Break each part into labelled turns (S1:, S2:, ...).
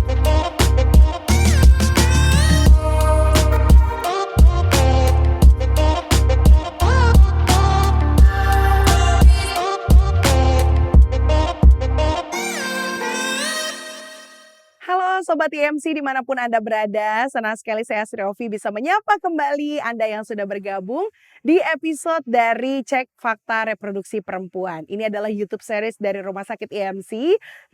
S1: Halo Sobat IMC dimanapun Anda berada, senang sekali saya Sri Ovi bisa menyapa kembali Anda yang sudah bergabung di episode dari Cek Fakta Reproduksi Perempuan. Ini adalah YouTube series dari Rumah Sakit IMC,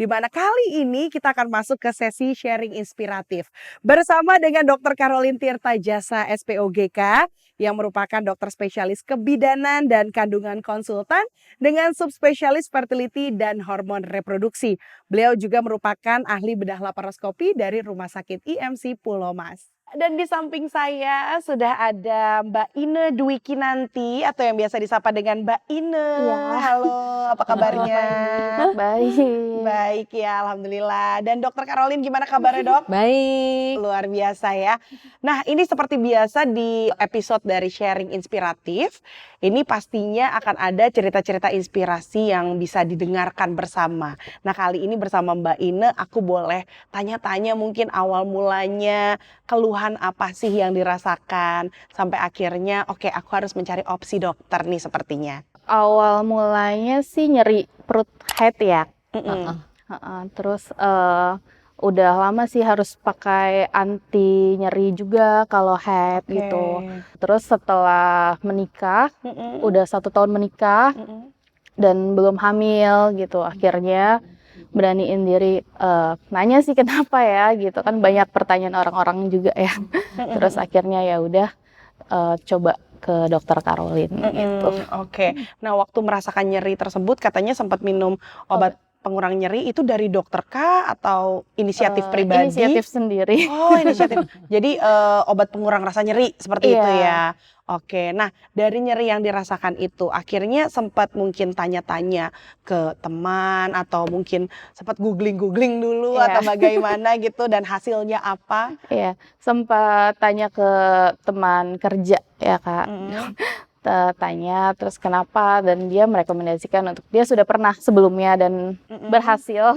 S1: di mana kali ini kita akan masuk ke sesi sharing inspiratif bersama dengan Dr. Caroline Tirta Jasa SPOGK yang merupakan dokter spesialis kebidanan dan kandungan konsultan dengan subspesialis fertility dan hormon reproduksi. Beliau juga merupakan ahli bedah laparoskopi dari Rumah Sakit IMC Pulau Mas. Dan di samping saya sudah ada Mbak Ine Dwi Kinanti atau yang biasa disapa dengan Mbak Ine.
S2: Ya.
S1: Halo, apa kabarnya?
S2: Baik.
S1: Baik ya, alhamdulillah. Dan Dokter Caroline gimana kabarnya, Dok?
S2: Baik.
S1: Luar biasa ya. Nah, ini seperti biasa di episode dari sharing inspiratif, ini pastinya akan ada cerita-cerita inspirasi yang bisa didengarkan bersama. Nah, kali ini bersama Mbak Ine, aku boleh tanya-tanya mungkin awal mulanya, keluhan apa sih yang dirasakan, sampai akhirnya oke, aku harus mencari opsi dokter nih sepertinya.
S2: Awal mulanya sih nyeri perut head ya. Terus udah lama sih harus pakai anti nyeri juga kalau head gitu. Terus setelah menikah, udah 1 tahun menikah dan belum hamil gitu. Akhirnya beraniin diri nanya sih kenapa ya gitu kan, banyak pertanyaan orang-orang juga ya. Terus akhirnya ya udah coba ke Dokter Caroline gitu.
S1: Oke. Nah, waktu merasakan nyeri tersebut katanya sempat minum obat pengurang nyeri, itu dari dokter kah atau inisiatif pribadi?
S2: Inisiatif sendiri.
S1: Oh, inisiatif. Jadi obat pengurang rasa nyeri seperti itu ya. Oke. Nah, dari nyeri yang dirasakan itu akhirnya sempat mungkin tanya-tanya ke teman atau mungkin sempat googling dulu atau bagaimana gitu, dan hasilnya apa?
S2: Iya, sempat tanya ke teman kerja ya Kak. Tanya terus kenapa, dan dia merekomendasikan untuk dia sudah pernah sebelumnya dan berhasil.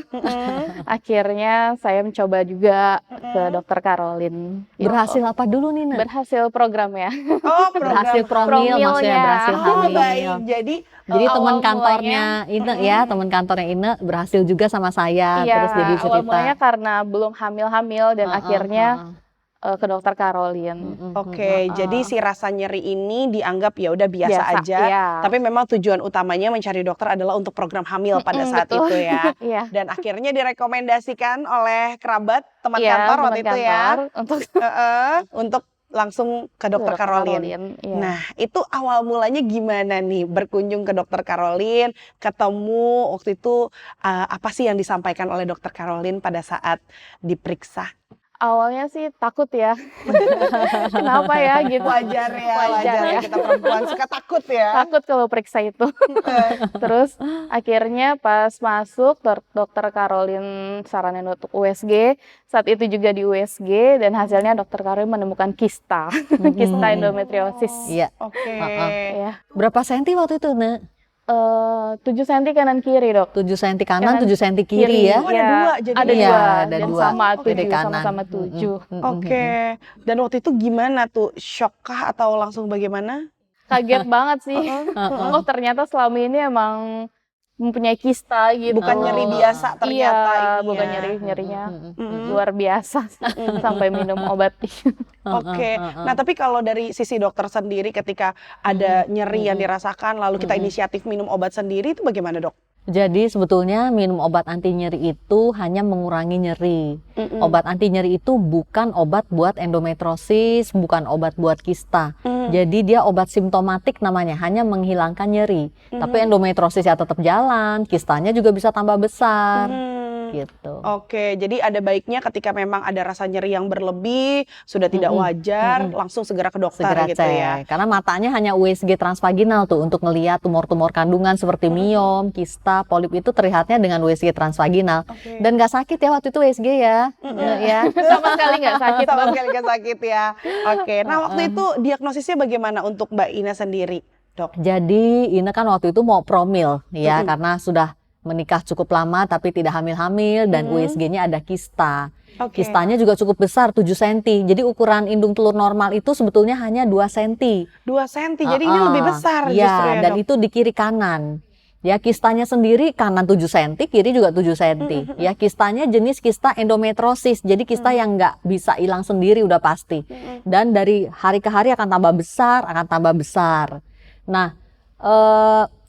S2: Akhirnya saya mencoba juga ke Dokter Caroline.
S3: Berhasil apa dulu nih, Nak?
S2: Berhasil program ya.
S1: Oh,
S3: Berhasil promil maksudnya, berhasil hamil.
S1: Baik. Jadi
S3: teman
S2: awal
S3: kantornya Ine ya, teman kantornya Ine berhasil juga sama saya.
S2: Iya,
S3: Terus jadi cerita.
S2: awal mulanya karena belum hamil-hamil dan akhirnya ke Dokter Caroline.
S1: Oke, jadi si rasa nyeri ini dianggap ya udah biasa aja.
S2: Iya.
S1: Tapi memang tujuan utamanya mencari dokter adalah untuk program hamil pada saat
S2: betul.
S1: itu ya.
S2: Iya.
S1: Dan akhirnya direkomendasikan oleh kerabat teman kantor waktu itu ya. Untuk langsung ke Dokter Caroline.
S2: Iya.
S1: Nah, itu awal mulanya gimana nih berkunjung ke Dokter Caroline, ketemu waktu itu apa sih yang disampaikan oleh Dokter Caroline pada saat diperiksa?
S2: Awalnya sih takut ya. Kenapa ya gitu.
S1: Wajar ya, kita perempuan suka takut ya.
S2: Takut kalau periksa itu. Terus akhirnya pas masuk Dokter Caroline saranin untuk USG. Saat itu juga di USG dan hasilnya Dokter Caroline menemukan kista. Kista endometriosis.
S3: Iya.
S1: Oke.
S2: Ya.
S3: Berapa senti waktu itu, Nak?
S2: 7 cm kanan kiri, Dok.
S3: 7 senti kanan, 7 senti kiri ya.
S1: Oh, ada dua jadi.
S2: Ada
S3: Iya,
S2: dua.
S3: ada
S2: Dan
S3: dua.
S2: sama
S3: Oke,
S2: 7,
S3: di kanan.
S2: sama-sama 7.
S1: Oke. Dan waktu itu gimana tuh? Shock kah atau langsung bagaimana?
S2: Kaget banget sih. Oh, ternyata selama ini emang mempunyai kista gitu.
S1: Bukan nyeri biasa ternyata
S2: iya,
S1: ini
S2: bukan
S1: ya.
S2: nyerinya luar biasa sampai minum obat.
S1: Oke. Nah, tapi kalau dari sisi dokter sendiri ketika ada nyeri yang dirasakan lalu kita inisiatif minum obat sendiri, itu bagaimana, Dok?
S3: Jadi sebetulnya minum obat anti nyeri itu hanya mengurangi nyeri. Obat anti nyeri itu bukan obat buat endometriosis, bukan obat buat kista. Jadi dia obat simptomatik namanya, hanya menghilangkan nyeri. Tapi endometriosisnya tetap jalan, kistanya juga bisa tambah besar. Gitu.
S1: Oke, jadi ada baiknya ketika memang ada rasa nyeri yang berlebih, sudah tidak wajar, langsung segera ke dokter
S3: Segera
S1: gitu
S3: cek.
S1: ya.
S3: Karena matanya hanya USG transvaginal tuh untuk ngelihat tumor-tumor kandungan seperti miom, kista, polip itu terlihatnya dengan USG transvaginal. Dan nggak sakit ya waktu itu USG ya. Ya.
S2: Sama sekali nggak sakit.
S1: Sama sekali nggak sakit ya. Oke, nah waktu itu diagnosisnya bagaimana untuk Mbak Ina sendiri, Dok?
S3: Jadi ini kan waktu itu mau promil ya, karena sudah menikah cukup lama tapi tidak hamil-hamil dan USG-nya ada kista.
S1: Oke.
S3: Kistanya juga cukup besar 7 cm. Jadi ukuran indung telur normal itu sebetulnya hanya 2 cm.
S1: 2 cm, jadi ini lebih besar justru ya,
S3: dan
S1: Dok?
S3: itu di kiri kanan. Ya, kistanya sendiri kanan 7 cm, kiri juga 7 cm. Ya, kistanya jenis kista endometrosis. Jadi kista yang nggak bisa hilang sendiri udah pasti. Dan dari hari ke hari akan tambah besar, akan tambah besar. Nah,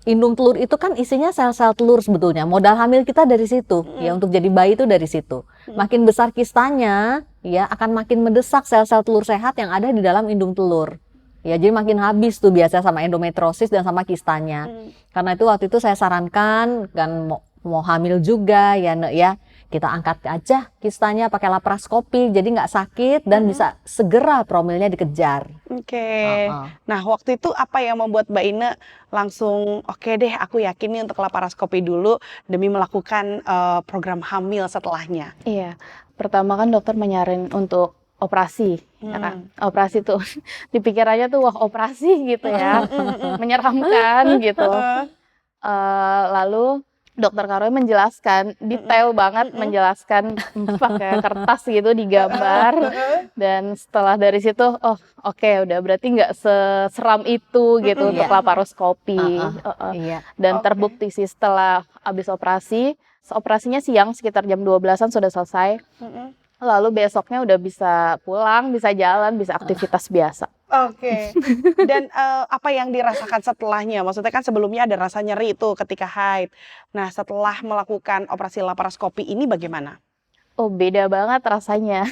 S3: indung telur itu kan isinya sel-sel telur sebetulnya. Modal hamil kita dari situ. Ya, untuk jadi bayi itu dari situ. Makin besar kistanya, ya akan makin mendesak sel-sel telur sehat yang ada di dalam indung telur. Ya, jadi makin habis tuh biasa sama endometrosis dan sama kistanya. Karena itu waktu itu saya sarankan kan mau hamil juga ya, Nek, ya. Kita angkat aja kistanya pakai laparoskopi, jadi nggak sakit dan bisa segera promilnya dikejar.
S1: Oke. Nah, waktu itu apa yang membuat Mbak Ine langsung oke deh, aku yakin nih untuk laparoskopi dulu demi melakukan program hamil setelahnya?
S2: Iya, pertama kan dokter menyarankan untuk operasi, ya kan? Operasi tuh dipikirannya tuh wah operasi gitu ya, menyeramkan gitu. Lalu dokter Karol menjelaskan detail banget, menjelaskan pakai kertas gitu digambar, dan setelah dari situ oh oke, udah berarti nggak seseram itu gitu untuk laparoskopi.
S3: Iya.
S2: Dan terbukti sih setelah habis operasinya siang sekitar jam 12-an sudah selesai. Lalu besoknya udah bisa pulang, bisa jalan, bisa aktivitas biasa.
S1: Oke. Dan apa yang dirasakan setelahnya? Maksudnya kan sebelumnya ada rasa nyeri itu ketika haid. Nah, setelah melakukan operasi laparoskopi ini bagaimana?
S2: Oh, beda banget rasanya.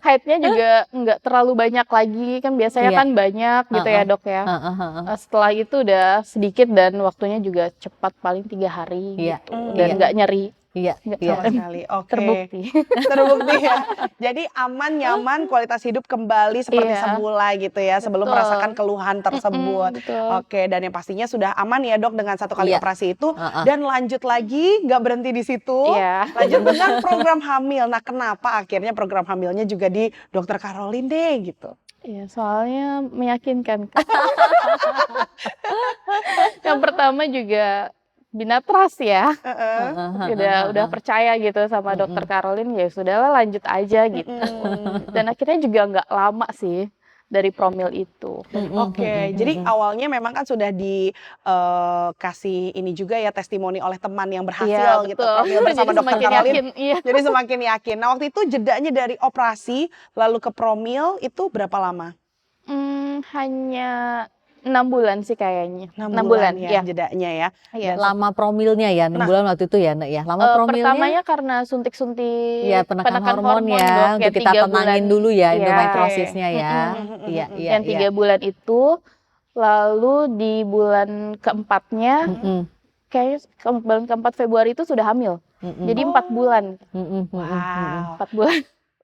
S2: Haidnya juga nggak terlalu banyak lagi, kan biasanya kan banyak gitu ya dok ya. Setelah itu udah sedikit dan waktunya juga cepat, paling 3 hari gitu. Dan nggak nyeri.
S3: Iya,
S2: Nggak
S1: Sama sekali. Oke.
S2: Terbukti.
S1: Terbukti ya. Jadi aman, nyaman, kualitas hidup kembali seperti
S2: Iya.
S1: semula gitu ya, sebelum
S2: Betul.
S1: merasakan keluhan tersebut.
S2: Betul.
S1: Oke, dan yang pastinya sudah aman ya dok dengan 1 kali
S3: Iya.
S1: operasi itu. Dan lanjut lagi, nggak berhenti di situ.
S2: Iya.
S1: Lanjut dengan program hamil. Nah, kenapa akhirnya program hamilnya juga di Dokter Karolin deh gitu?
S2: Iya, soalnya meyakinkan. Yang pertama juga binatras ya. Udah percaya gitu sama dokter Karolin, ya sudahlah lanjut aja gitu. Dan akhirnya juga nggak lama sih dari promil itu.
S1: Oke, jadi awalnya memang kan sudah dikasih ini juga ya testimoni oleh teman yang berhasil
S2: Iya,
S1: gitu
S2: betul.
S1: promil bersama
S2: Jadi
S1: dokter
S2: semakin
S1: Karolin.
S2: yakin, iya.
S1: Jadi semakin yakin. Nah, waktu itu jedanya dari operasi lalu ke promil itu berapa lama?
S2: Hanya 6 bulan sih kayaknya.
S1: 6 bulan ya
S2: iya.
S1: jedanya ya.
S2: Iya.
S3: Lama promilnya ya, 6 bulan waktu itu ya, Nek, ya. Lama promilnya
S2: Pertamanya karena suntik-suntik
S3: ya penekan hormon
S2: dok,
S3: ya, untuk
S2: ya,
S3: kita
S2: 3 bulan.
S3: tenangin dulu ya
S2: Iya.
S3: endometrosisnya ya. Iya, iya,
S2: Yang 3 bulan itu, lalu di bulan keempatnya, kayaknya bulan keempat Februari itu sudah hamil. Jadi 4 bulan.
S1: Wow.
S2: 4 bulan.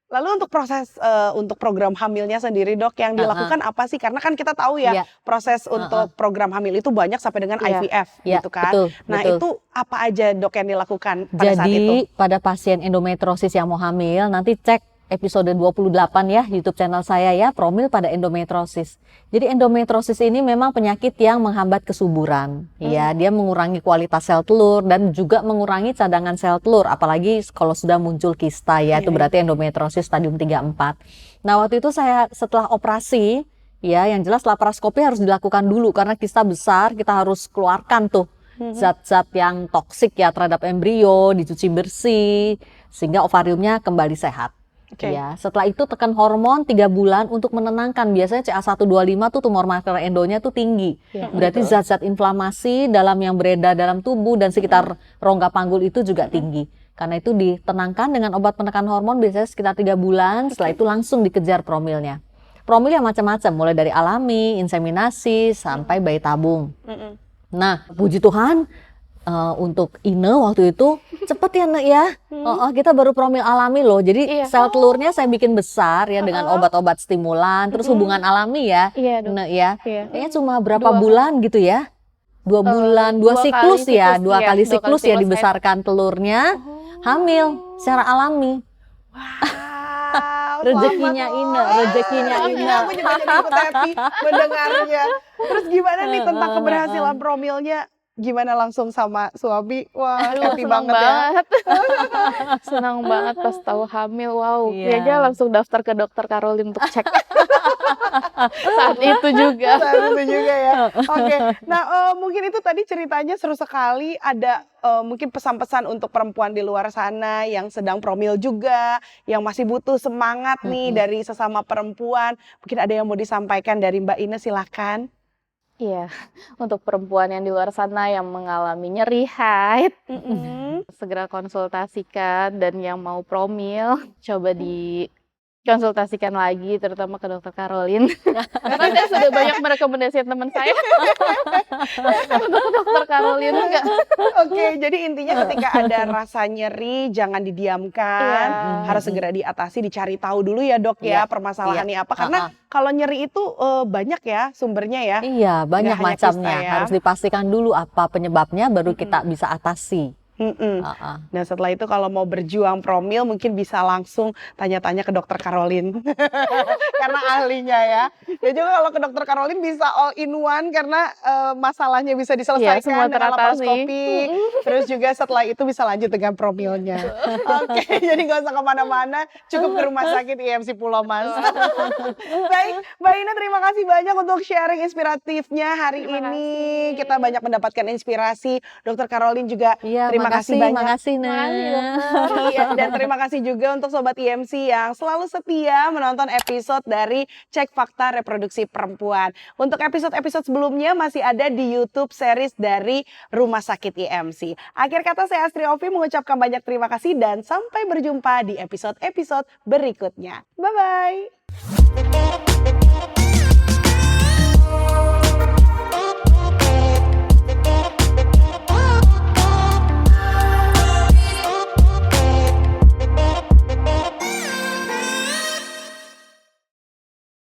S1: Lalu untuk proses untuk program hamilnya sendiri dok yang dilakukan apa sih? Karena kan kita tahu ya proses untuk program hamil itu banyak sampai dengan IVF gitu kan.
S3: Betul,
S1: nah
S3: betul.
S1: itu apa aja dok yang dilakukan pada saat itu?
S3: Jadi pada pasien endometrosis yang mau hamil nanti cek episode 28 ya YouTube channel saya ya, promil pada endometrosis. Jadi endometrosis ini memang penyakit yang menghambat kesuburan. Ya, dia mengurangi kualitas sel telur dan juga mengurangi cadangan sel telur, apalagi kalau sudah muncul kista ya, itu berarti endometrosis stadium 3-4. Nah, waktu itu saya setelah operasi ya, yang jelas laparoskopi harus dilakukan dulu karena kista besar, kita harus keluarkan tuh zat-zat yang toksik ya terhadap embrio, dicuci bersih sehingga ovariumnya kembali sehat. Ya, setelah itu tekan hormon 3 bulan untuk menenangkan. Biasanya CA125 tuh tumor marker endonya tuh tinggi. Berarti zat-zat inflamasi dalam yang beredar dalam tubuh dan sekitar rongga panggul itu juga tinggi. Karena itu ditenangkan dengan obat penekan hormon biasanya sekitar 3 bulan. Setelah itu langsung dikejar promilnya. Promil yang macam-macam, mulai dari alami, inseminasi, sampai bayi tabung. Nah, puji Tuhan, untuk Ine waktu itu cepet ya Nek ya. Kita baru promil alami loh. Jadi sel telurnya saya bikin besar ya dengan obat-obat stimulan. Terus hubungan alami ya, Nek ya. Kayaknya cuma berapa bulan gitu ya? 2 bulan, 2 siklus ya, 2 kali siklus ya dibesarkan telurnya, hamil secara alami.
S1: Wow,
S3: Rezekinya Ine, rezekinya Ine.
S1: Aku juga jadi ikut happy mendengarnya. Terus gimana nih tentang keberhasilan promilnya? gimana langsung sama suami? Wah,
S2: Aduh,
S1: happy
S2: senang
S1: banget ya.
S2: banget. Senang banget pas tahu hamil. Wow,
S3: Iya.
S2: kayaknya langsung daftar ke dokter Caroline untuk cek. Saat itu juga.
S1: Saat itu juga ya. Oke. Nah, mungkin itu tadi ceritanya seru sekali. Ada mungkin pesan-pesan untuk perempuan di luar sana yang sedang promil juga, yang masih butuh semangat nih dari sesama perempuan. Mungkin ada yang mau disampaikan dari Mbak Ine, silakan.
S2: Iya, untuk perempuan yang di luar sana yang mengalami nyeri haid, segera konsultasikan, dan yang mau promil coba dikonsultasikan lagi terutama ke dokter Caroline. Karena saya sudah banyak merekomendasikan teman saya untuk ke dokter Caroline enggak.
S1: Oke, jadi intinya ketika ada rasa nyeri jangan didiamkan,
S2: Iya.
S1: harus segera diatasi, dicari tahu dulu ya dok ya
S3: Iya,
S1: permasalahannya apa. Karena kalau nyeri itu banyak ya sumbernya ya.
S3: Iya, banyak
S1: hanya
S3: macamnya.
S1: kista ya.
S3: Harus dipastikan dulu apa penyebabnya, baru kita bisa atasi.
S1: Nah setelah itu kalau mau berjuang promil mungkin bisa langsung tanya-tanya ke dokter Caroline karena ahlinya ya. Dan juga kalau ke dokter Caroline bisa all in one karena masalahnya bisa diselesaikan
S2: semua
S1: dengan
S2: teratasi.
S1: laparoskopi. Terus juga setelah itu bisa lanjut dengan promilnya. Oke, jadi gak usah kemana-mana, cukup ke rumah sakit IMC Pulau Mas. Baik, Mbak Ina terima kasih banyak untuk sharing inspiratifnya hari
S2: Terima
S1: ini.
S2: kasih.
S1: Kita banyak mendapatkan inspirasi. Dokter Caroline juga
S3: Iya,
S1: terima kasih banyak.
S3: makasih,
S2: Makasih,
S3: Nah.
S2: dokter.
S1: Iya, dan terima kasih juga untuk Sobat IMC yang selalu setia menonton episode dari Cek Fakta Reproduksi Perempuan. Untuk episode-episode sebelumnya masih ada di YouTube series dari Rumah Sakit IMC. Akhir kata saya Astri Ovi mengucapkan banyak terima kasih dan sampai berjumpa di episode-episode berikutnya. Bye-bye.